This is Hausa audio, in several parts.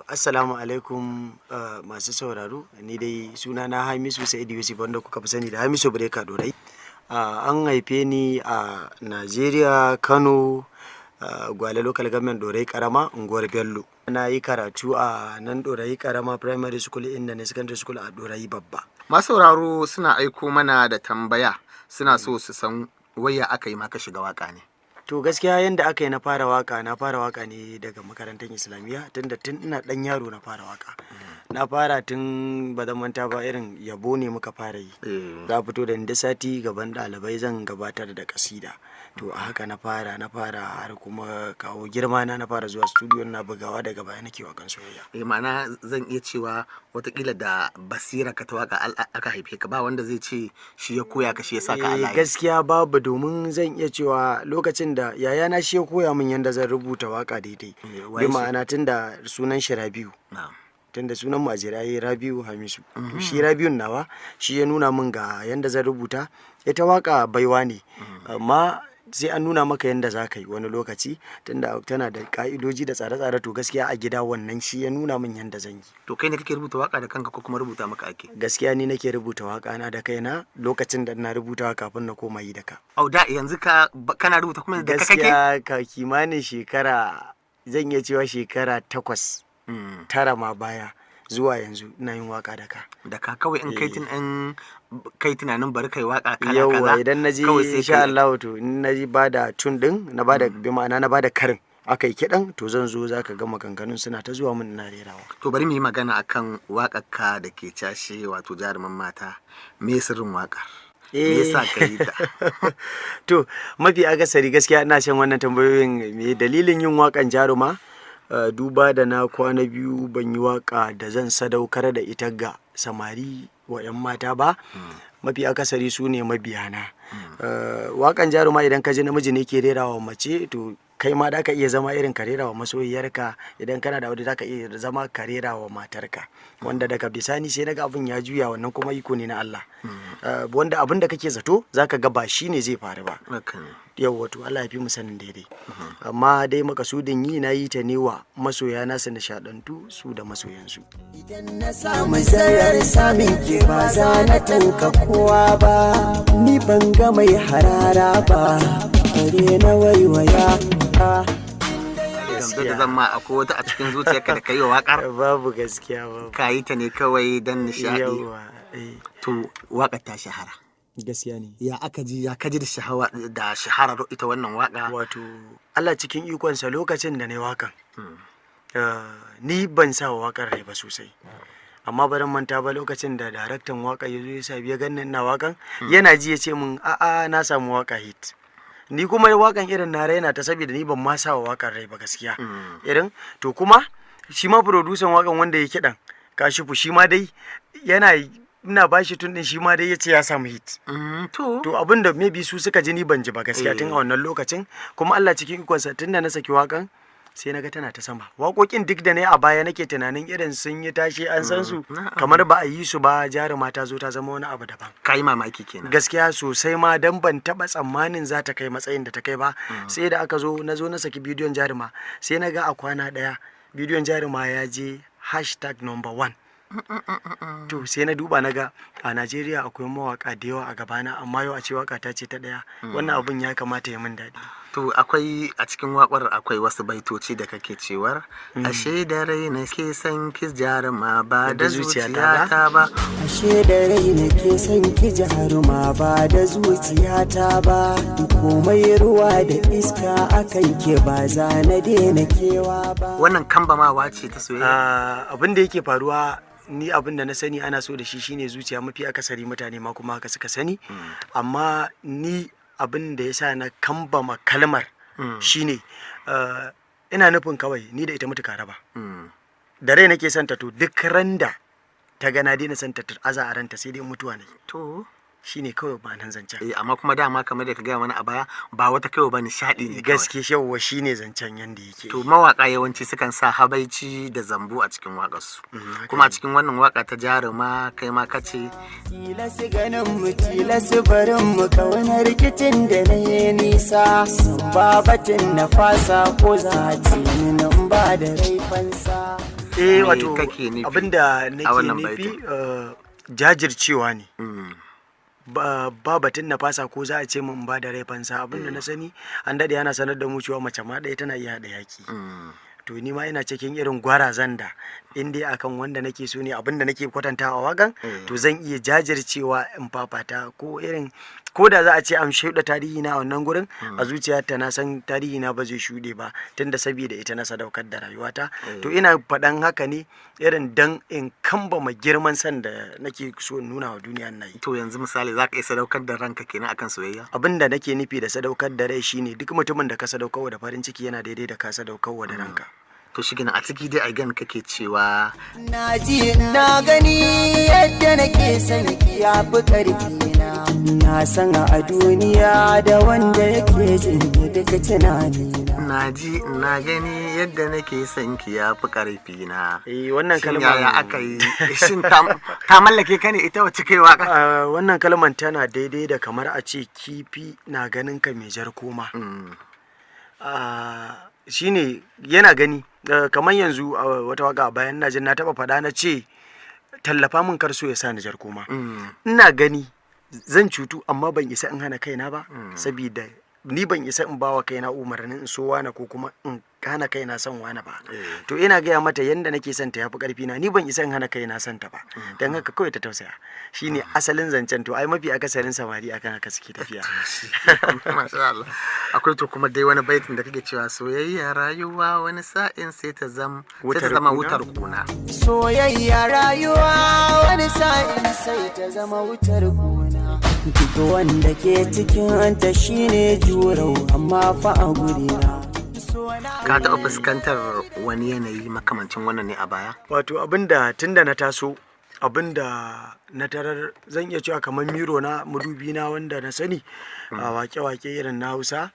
Assalamu alaikum masu sauraro, ni dai sunana Hamisu Sa'idu Yusuf wanda kuka fi sani da Hamisu Breka Dorai. An haife ni a Najeriya, Kano, Gwale Local Government Dorai Karama, unguwar Bello. Na yi karatu a nan Dorai Karama Primary School inda na Secondary School a Dorai Babba. Masu sauraro suna aiko mana da tambaya, suna so su san waya aka yi maka shiga waka ne. To gaskiya yanda aka yi na fara waka ne daga makarantar Islamiyya tun ina dan yaro na fara waka. Na fara tun ba zan manta ba, irin yabo ne muka fara yi. Za fito da inda sati gaban ɗalibai zan gabatar da kasida. To a haka na fara har kuma kawo girma na fara zuwa studio na bugawa, daga baya nake wakan soyayya. Ma'ana zan iya cewa watakila da basira ka ta waka aka haife ka, ba wanda zai ce shi ya koya ka, shi ya saka Allah. Gaskiya babu, domin zan iya cewa lokacin da yayana shi ya koya min yanda zan rubuta waka daidai. Bi ma'ana tun da sunan shi Rabiu. Tunda sunan mu a jiraye Rabiu Hamisu. Shi Rabiun nawa shi ya nuna min ga yanda zan rubuta. Ita waka baiwa ne, amma sai an nuna maka yanda za ka yi wani lokaci, tunda tana da ka'idoji da tsare-tsare. To gaskiya a gida wannan shi ya nuna min yanda zan yi. To kai ne kake rubuta waka da kanka ko kuma rubuta maka ake? Gaskiya ni nake rubuta waka na da kaina lokacin da ina rubutawa kafin na koma yi da ka. Da yanzu kana rubuta kuma da kake? Gaskiya ka kimanin shekara, zan iya cewa shekara 8 9 ma baya zuwa yanzu ina yin waka da ka. Da ka kawai in kai tunanin bari kai waka kala kaza. Yawwa, idan naji insha Allah, to in naji bada tun din na bada bi ma'ana na bada karin akai kidan, to zan zo zaka ga maganganun suna ta zuwa min ina rerawa. To bari mu yi magana akan waƙarka da ke cashe, wato jaruman mata. Me sirrin waƙar? Me yasa ka yi ta? To mafi akasari gaskiya ina shan wannan tambayoyin. Me dalilin yin wakan jaruma? Duba da na kwana biyu ban yi waka da zan sadaukar da ita ga samari wa 'yan mata ba. Mafi akasari su ne mabiyana. Wakan jaruma idan ka ji namiji ne ke rerawa mace, to kai ma da ka iya zama irin ka rerawa masoyiyarka. Idan kana da aure za ka iya zama ka rerawa matarka, wanda daga bisani sai naga abin ya juya, wannan kuma iko ne na Allah. Wanda abin da kake zato za ka ga ba shi ne zai faru ba. Yawwa, to Allah ya fi mu sanin daidai. Amma dai makasudin yi na yi ta ne wa masoya na su nishadantu su da masoyansu. Idan na samu zarar samun ke ba za na tanka kowa ba, ni ban ga mai harara ba, bare na waiwaya. Da zama akwai wata a cikin zuciyarka da ka yi wa waƙar? Babu, gaskiya babu. Ka yi ta ne kawai don nishaɗi. To waƙar ta shahara. Gaskiya ne. Ya kaji da shaharar ita wannan waƙa? Wato Allah cikin ikonsa, lokacin da na yi waƙan ni ban sa wa waƙar rai ba sosai, amma ba dan manta ba lokacin da daraktan waƙa ya zo ya sa biya ganin na waƙan, yana ji ya ce min a'a na samu waƙa hit. Ni kuma waƙan irin na raina ta, saboda ni ban ma sa wa waƙar rai ba gaskiya. Irin to kuma shi ma producer waƙan wanda ya kiɗan Kashifu, shi ma dai ina ba shi tun din, shi ma dai ya ce ya samu hit. To abin da maybe su suka ji ni ban ji ba gaskiya tun a wannan lokacin. Kuma Allah cikin ikonsa, tun da na saki wakan sai naga tana ta sama. Waƙoƙin duk da na yi a baya nake tunanin irin sun yi tashi, an san su kamar ba a yi su ba, jaruma ta zo ta zama wani abu daban. Ka yi mamaki kenan? Gaskiya sosai ma, dan ban taɓa tsammanin za ta kai matsayin da ta kai ba. Sai da aka zo na saki bidiyon jaruma, sai na ga a kwana ɗaya bidiyon jaruma ya je #1. To sai na duba na ga a Najeriya akwai mawaka da yawa a gabana, amma yau a ce waka ta ce ta ɗaya. Wannan abun ya kamata ya min daɗi. To akwai a cikin waƙar akwai wasu baitoci da kake cewar ashe da rai na ke son ki jaruma ba da zuciyata ba. Ashe da rai na ke son ki jaruma ba da zuciyata ba. Komai ruwa da iska akan ke ba za na daina kewa ba. Wannan kambamawa ce ta soyayya? Abin da yake faruwa, ni abin da na sani ana so da shi shine zuciya, mafi akasari mutane ma kuma haka suka sani. Amma ni abin da ya sa na kambama kalmar shine ina nufin kawai ni da ita mutu raba. Da rai nake santa, to duk randa ta gana daina santa ta aza a ranta, sai dai mutuwa ne. To shine kawai ba nan zancen. Amma kuma dama kamar da ka gaya mana a baya, ba wata kawai ba nishaɗi ne kawai. Gaske shawwa shine zancen yanda yake. To mawaka yawanci sukan sa habaici da zambo a cikin waƙarsu. Kuma a cikin wannan waka ta jaruma kai ma kace tilasi ganin mu tilasi barin mu kauna rikicin da na yi nisa, ba batin na fasa ko za a ce min ba da rai fansa. wato kake nufi abinda a nake wannan nufi baitin? jajircewa ne. Mm. ba batun na fasa ko za a ce min ba da rai fansa, abinda na sani an daɗe ana sanar da mu cewa mace ma ɗaya tana iya haɗa yaki. Mm. To ni ma ina cikin irin gwarazan da in dai akan wanda nake so ne abinda nake kwatanta a wagan, to zan iya jajircewa in fafata, ko da za a ce an shuɗe tarihi na a wannan gurin, a zuciyarta na san tarihi na ba zai shuɗe ba tunda saboda ita na sadaukar da rayuwata. To ina faɗan haka ne irin dan in kambama girman san da nake so in nuna wa duniya na yi. To yanzu misali za ka iya sadaukar da ranka kenan akan soyayya? Abin da nake nufi da sadaukar da rai shine duk mutumin da ka sadaukarwa da farin ciki yana daidai da ka sadaukarwa da ranka. To shi a ciki dai again kake cewa Na ji na gani yadda nake son ki ya fi ƙarfi na san a duniya da wanda yake jin duka tunani na ji na gani yadda nake son ki ya fi ƙarfi na. Wannan Shin kalmar yaya aka yi? Shin ta mallake ka ne ita wacce kai waka? wannan kalmar tana daidai da kamar a ce kifi na ganin ka mai jar koma. Shine yana gani kamar yanzu wata waka bayan na jin na taba faɗa na ce tallafa min kar so ya sa ni jar koma. Ina gani zan cutu amma ban isa in hana kaina ba, saboda ni ban isa in bawa kaina umarnin in so wani ko kuma in hana kaina son wani ba. To ina gaya mata yanda nake son ta yafi karfi na, ni ban isa in hana kaina son ta ba, dan haka kawai ta tausaya. Shine asalin zancen. To ai mafi akasarin samari akan haka suke tafiya. Masha Allah. Akwai to kuma dai wani baitin da kake cewa soyayya rayuwa wani sa'in sai ta zama wutar kuna. Soyayya rayuwa wani sa'in sai ta zama wutar kuna. Duk wanda ke cikin ta shine jurau amma fa a gurina. Ka taɓa fuskantar wani yanayi makamancin wannan ne a baya? Wato abinda tunda na taso, abinda na tarar zan iya cewa kamar miro na madubi na wanda na sani a wake-wake irin na Hausa,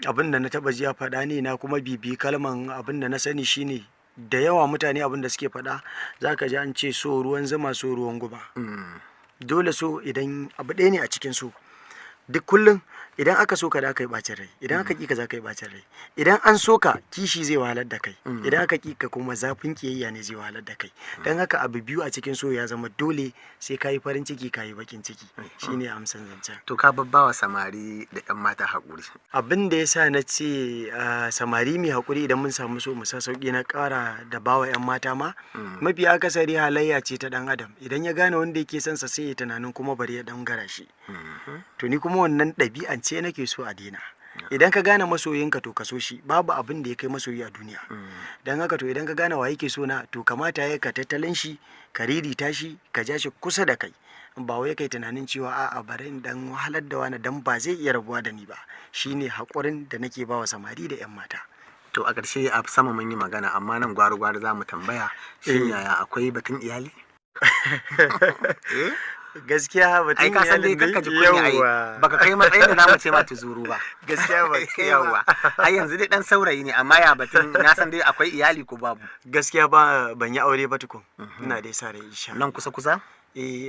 abinda na taba ji ya faɗa ne na kuma bibi kalman. Abinda na sani shine da yawa mutane abinda suke faɗa zaka ji an ce so ruwan zuma so ruwan guba. Dole so idan abu ɗaya ne a cikin so, duk kullum idan aka so ka da aka yi bacin rai, idan aka ƙi ka za ka yi bacin rai. Idan an so ka kishi zai wahalar da kai, idan aka ƙi ka kuma zafin kiyayya ne zai wahalar da kai. Don haka abu biyu a cikin so ya zama dole sai ka yi farin ciki ka yi bakin ciki. Shine amsan zancen. To ka babbawa samari da 'yan mata haƙuri. Abin da ya sa na ce samari mai haƙuri idan mun samu so mu sa sauƙi, na ƙara da bawa 'yan mata ma, mafi akasari halayya ce ta ɗan adam. Idan ya gane wanda yake son sa sai ya tunanin kuma bari ya ɗan gara shi. To ni kuma wannan ɗabi'an ce nake so a daina. Idan ka gane masoyinka to ka so shi, babu abin da ya kai masoyi a duniya. Don haka to idan ka gane wa yake so na, to kamata ya ka tattalin shi, ka ririta shi, ka ja shi kusa da kai. Ba wai kai tunanin cewa a'a bari in dan wahalar da wani dan ba zai iya rabuwa da ni ba. Shine haƙurin da nake bawa samari da 'yan mata. To a ƙarshe a sama mun yi magana amma nan gwari-gwari za mu tambaya, shin yaya akwai batun iyali? Gaskiya batun ai ka san dai iyalin kanka ji kunya ai baka kai matsayin da zamu ce ma tuzuru ba. Gaskiya ba kai yawa ai yanzu dai dan saurayi ne amma ya batun na san dai akwai iyali ko babu? Gaskiya ba ban yi aure ba tukun. Ina dai sa rai insha Allah. Nan kusa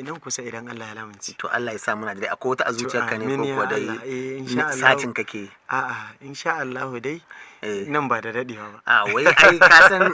nan kusa idan Allah ya lamunci. To Allah ya sa muna da dai akwai wata a zuciyarka ne ko kuwa dai insha Allah satin kake? A'a insha Allah dai nan ba da dadewa ba. A wai ai ka san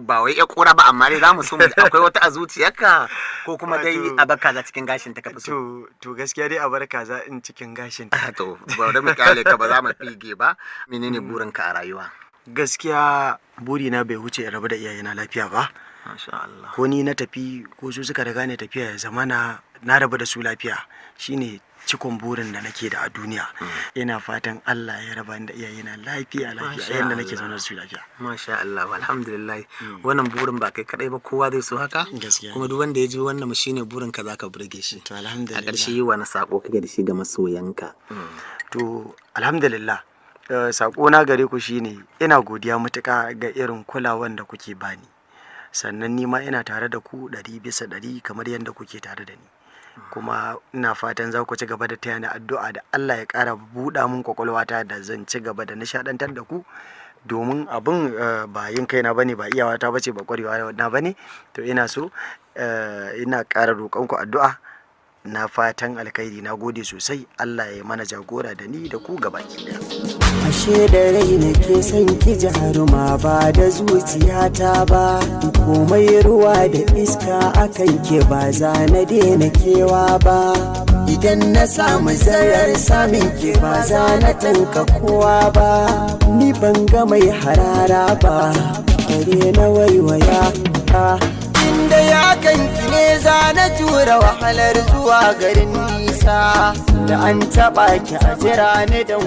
ba wai ya kura ba amma dai zamu so mu akwai wata a zuciyarka ko kuma dai a barka za cikin gashin ta ka fi so? To gaskiya dai a barka za in cikin gashin ta. To ba da mu kyale ka ba za mu fige ba. Menene burinka a rayuwa? Gaskiya burina bai wuce in rabu da iyayena lafiya ba. Masha Allah. Ko ni na tafi ko su suka riga ni tafiya ya zama na rabu da su lafiya. Shine cikon burin da nake da a duniya. Ina fatan Allah ya raba ni da iyayena lafiya yanda nake zaune da su lafiya. Masha Allah, alhamdulillah. Wannan burin ba kai kadai ba, kowa zai so haka. Kuma duk wanda ya ji wannan mu shine burin ka zaka burge shi. To alhamdulillah. A ƙarshe yi wani sako kake da shi ga masoyanka? To alhamdulillah. Sako na gare ku shine ina godiya matuƙa ga irin kulawan da kuke bani. Sannan ni ma ina tare da ku 100% kamar yadda kuke tare da ni. Kuma ina fatan za ku ci gaba da taya ni addu'a da Allah ya ƙara buɗa mun kwakwalwata da zan ci gaba da nishaɗantar da ku, domin abin ba yin kaina bane, ba iyawata bace, ba ƙwarewa na bane. To ina so ina ƙara roƙon ku addu'a na fatan alkhairi. Na gode sosai. Allah ya mana jagora da ni da ku gabaki ɗaya. ashe da rai nake son ki jaruma ba da zuciyata ba komai ruwa da iska akan ke ba za na daina kewa ba idan na samu zarar samin ke ba za na tanka kowa ba ni ban ga mai harara ba bare na waiwaya inda ya kanki ne za na tura wahalar zuwa garin nisa da an taɓa ki a jira ni don